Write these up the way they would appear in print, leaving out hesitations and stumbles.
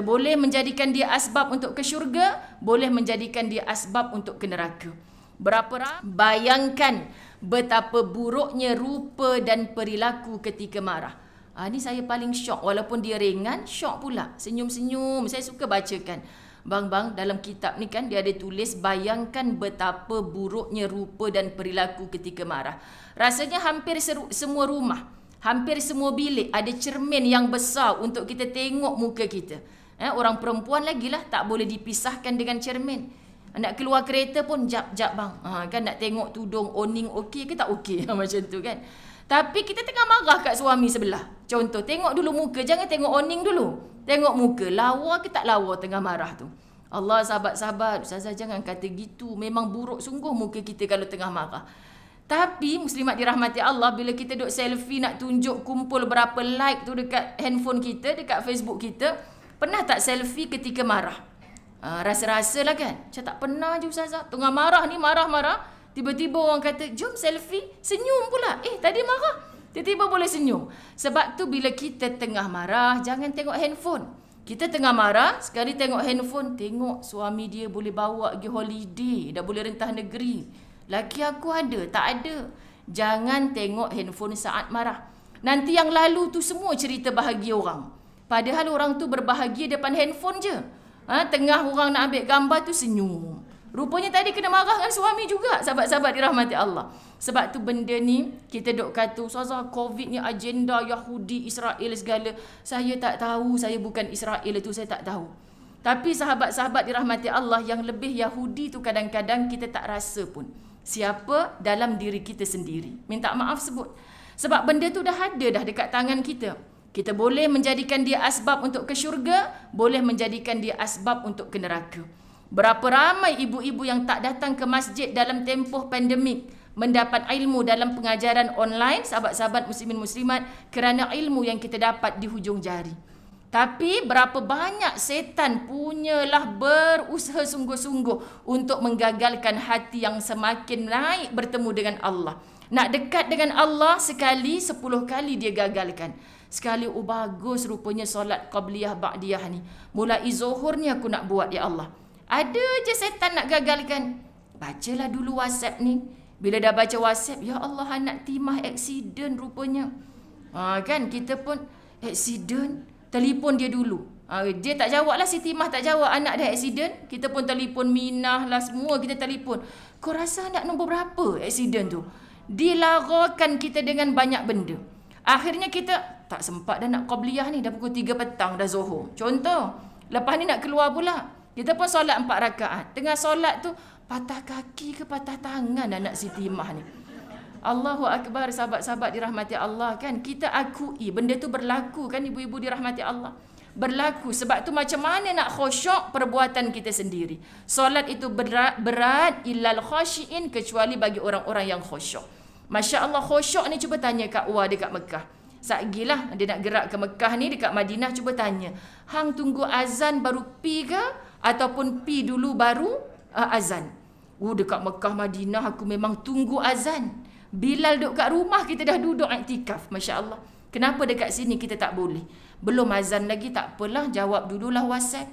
Boleh menjadikan dia asbab untuk ke syurga, boleh menjadikan dia asbab untuk ke neraka. Bayangkan betapa buruknya rupa dan perilaku ketika marah. Ni saya paling syok, walaupun dia ringan, syok pula. Senyum-senyum, saya suka bacakan. Bang, dalam kitab ni kan dia ada tulis, bayangkan betapa buruknya rupa dan perilaku ketika marah. Rasanya hampir semua rumah, hampir semua bilik ada cermin yang besar untuk kita tengok muka kita. Orang perempuan lagi lah tak boleh dipisahkan dengan cermin. Nak keluar kereta pun jap bang. Kan nak tengok tudung oning okey ke tak okey macam tu kan. Tapi kita tengah marah kat suami sebelah. Contoh, tengok dulu muka, jangan tengok oning dulu. Tengok muka, lawa ke tak lawa tengah marah tu. Allah, sahabat-sahabat, ustazah jangan kata gitu. Memang buruk sungguh muka kita kalau tengah marah. Tapi muslimat dirahmati Allah, bila kita duk selfie nak tunjuk kumpul berapa like tu dekat handphone kita, dekat Facebook kita, pernah tak selfie ketika marah? Rasa-rasa lah kan? Macam tak pernah je ustazah. Tengah marah ni, marah-marah. Tiba-tiba orang kata, jom selfie. Senyum pula. Tadi marah. Tiba-tiba boleh senyum. Sebab tu bila kita tengah marah, jangan tengok handphone. Kita tengah marah, sekali tengok handphone, tengok suami dia boleh bawa pergi holiday. Dah boleh rentah negeri. Laki aku ada, tak ada. Jangan tengok handphone saat marah. Nanti yang lalu tu semua cerita bahagia orang. Padahal orang tu berbahagia depan handphone je. Tengah orang nak ambil gambar tu senyum. Rupanya tadi kena marah dengan suami juga, sahabat-sahabat dirahmati Allah. Sebab tu benda ni, kita duk kata, ustazah, COVID ni agenda Yahudi, Israel segala. Saya tak tahu, saya bukan Israel tu, saya tak tahu. Tapi sahabat-sahabat dirahmati Allah, yang lebih Yahudi tu kadang-kadang kita tak rasa pun. Siapa? Dalam diri kita sendiri. Minta maaf sebut. Sebab benda tu dah ada dah dekat tangan kita. Kita boleh menjadikan dia asbab untuk ke syurga, boleh menjadikan dia asbab untuk ke neraka. Berapa ramai ibu-ibu yang tak datang ke masjid dalam tempoh pandemik, mendapat ilmu dalam pengajaran online, sahabat-sahabat muslimin muslimat, kerana ilmu yang kita dapat di hujung jari. Tapi berapa banyak setan punyalah berusaha sungguh-sungguh untuk menggagalkan hati yang semakin naik bertemu dengan Allah. Nak dekat dengan Allah sekali, 10 kali dia gagalkan. Sekali, bagus rupanya solat qabliyah ba'diyah ni. Mulai zuhur ni aku nak buat, ya Allah. Ada je setan nak gagalkan. Bacalah dulu WhatsApp ni. Bila dah baca WhatsApp, ya Allah, anak Timah aksiden rupanya. Kan kita pun aksiden, telefon dia dulu. Dia tak jawab lah, si Timah tak jawab, anak dah aksiden. Kita pun telefon Minah lah, semua kita telefon. Kau rasa anak nombor berapa aksiden tu? Dilarakan kita dengan banyak benda. Akhirnya kita tak sempat dah nak qabliyah ni, dah pukul 3 petang dah zuhur. Contoh, lepas ni nak keluar pula. Kita pun solat 4 rakaat. Tengah solat tu, patah kaki ke patah tangan anak si Timah ni. Allahu Akbar, sahabat-sahabat dirahmati Allah kan. Kita akui benda tu berlaku kan, ibu-ibu dirahmati Allah. Berlaku. Sebab tu macam mana nak khusyuk perbuatan kita sendiri. Solat itu berat illal khasyiin, kecuali bagi orang-orang yang khusyuk. Masya Allah, khusyuk ni cuba tanya Kak Wah dekat Mekah. Sagilah dia nak gerak ke Mekah ni, dekat Madinah, cuba tanya. Hang tunggu azan baru pi ke? Ataupun pi dulu baru azan? Dekat Mekah Madinah aku memang tunggu azan. Bilal duduk kat rumah, kita dah duduk iktikaf. Masya Allah. Kenapa dekat sini kita tak boleh? Belum azan lagi, tak apalah, jawab dululah WhatsApp.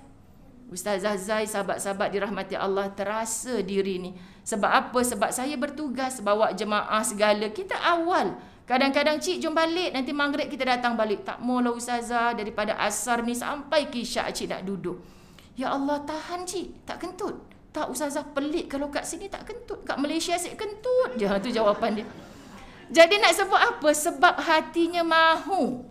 Ustazah Zai, sahabat-sahabat dirahmati Allah, terasa diri ni. Sebab apa? Sebab saya bertugas bawa jemaah segala. Kita awal. Kadang-kadang, cik jom balik, nanti maghrib kita datang balik. Tak maulah ustazah, daripada asar ni sampai kisyak cik nak duduk. Ya Allah, tahan cik, tak kentut. Tak ustazah, pelik kalau kat sini tak kentut. Kat Malaysia asyik kentut je, tu jawapan dia. Jadi nak sebut apa? Sebab hatinya mahu.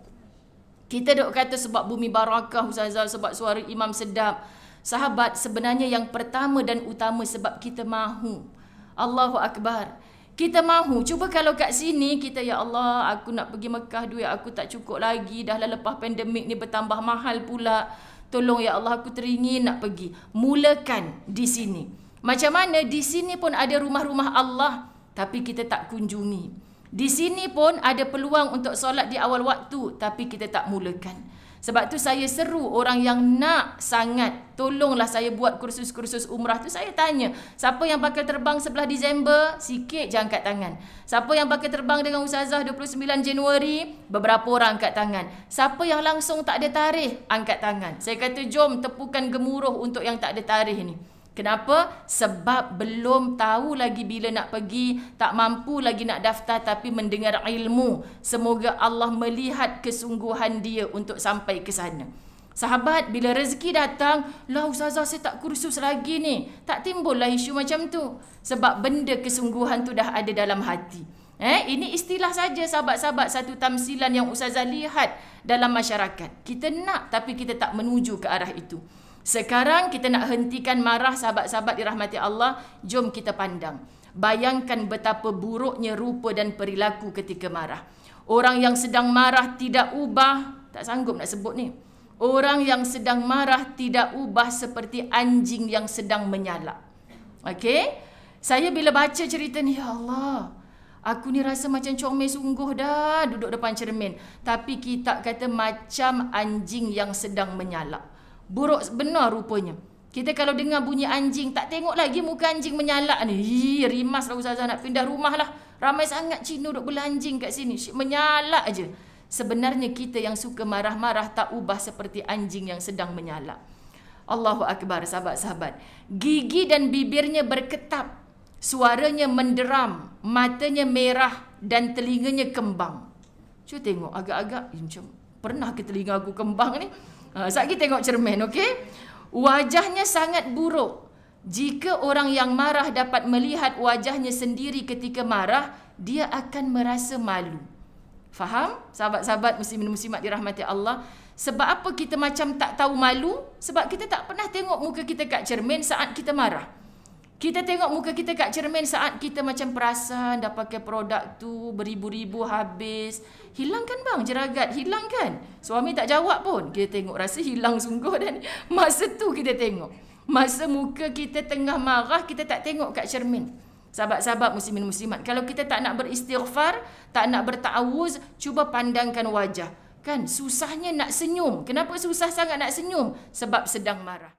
Kita duk kata sebab bumi barakah ustazah, sebab suara imam sedap. Sahabat, sebenarnya yang pertama dan utama sebab kita mahu. Allahu Akbar. Kita mahu. Cuba kalau kat sini kita, ya Allah, aku nak pergi Mekah, duit aku tak cukup lagi. Dah lah lepas pandemik ni bertambah mahal pula. Tolong ya Allah, aku teringin nak pergi. Mulakan di sini. Macam mana? Di sini pun ada rumah-rumah Allah, tapi kita tak kunjungi. Di sini pun ada peluang untuk solat di awal waktu, tapi kita tak mulakan. Sebab tu saya seru orang yang nak sangat, tolonglah saya buat kursus-kursus umrah tu. Saya tanya, siapa yang bakal terbang 11 Disember? Sikit je angkat tangan. Siapa yang bakal terbang dengan Ustazah 29 Januari? Beberapa orang angkat tangan. Siapa yang langsung tak ada tarikh? Angkat tangan. Saya kata jom tepukan gemuruh untuk yang tak ada tarikh ni. Kenapa? Sebab belum tahu lagi bila nak pergi, tak mampu lagi nak daftar tapi mendengar ilmu. Semoga Allah melihat kesungguhan dia untuk sampai ke sana. Sahabat, bila rezeki datang, lah Ustazah saya tak kursus lagi ni. Tak timbullah isu macam tu. Sebab benda kesungguhan tu dah ada dalam hati. Ini istilah saja sahabat-sahabat, satu tamsilan yang Ustazah lihat dalam masyarakat. Kita nak tapi kita tak menuju ke arah itu. Sekarang kita nak hentikan marah sahabat-sahabat dirahmati Allah. Jom kita pandang. Bayangkan betapa buruknya rupa dan perilaku ketika marah. Orang yang sedang marah tidak ubah, tak sanggup nak sebut ni. Orang yang sedang marah tidak ubah seperti anjing yang sedang menyalak. Okey? Saya bila baca cerita ni, ya Allah, aku ni rasa macam comel sungguh dah duduk depan cermin. Tapi kitab kata macam anjing yang sedang menyalak. Buruk benar rupanya. Kita kalau dengar bunyi anjing, tak tengok lagi muka anjing menyalak ni. Rimas lah Ustazah, nak pindah rumah lah. Ramai sangat Cina duduk belanjing kat sini. Menyalak aje. Sebenarnya kita yang suka marah-marah tak ubah seperti anjing yang sedang menyalak. Allahu Akbar sahabat-sahabat. Gigi dan bibirnya berketap. Suaranya menderam. Matanya merah dan telinganya kembang. Cuba tengok agak-agak. Macam pernah ke telinga aku kembang ni? Sekejap kita tengok cermin, okey? Wajahnya sangat buruk. Jika orang yang marah dapat melihat wajahnya sendiri ketika marah, dia akan merasa malu. Faham? Sahabat-sahabat muslimin muslimat dirahmati Allah. Sebab apa kita macam tak tahu malu? Sebab kita tak pernah tengok muka kita kat cermin saat kita marah. Kita tengok muka kita kat cermin saat kita macam perasan dah pakai produk tu beribu-ribu habis. Hilang kan bang jeragat? Hilang kan? Suami tak jawab pun. Kita tengok rasa hilang sungguh dan masa tu kita tengok. Masa muka kita tengah marah kita tak tengok kat cermin. Sahabat-sahabat muslimin muslimat, kalau kita tak nak beristighfar, tak nak berta'awuz, cuba pandangkan wajah. Kan susahnya nak senyum. Kenapa susah sangat nak senyum? Sebab sedang marah.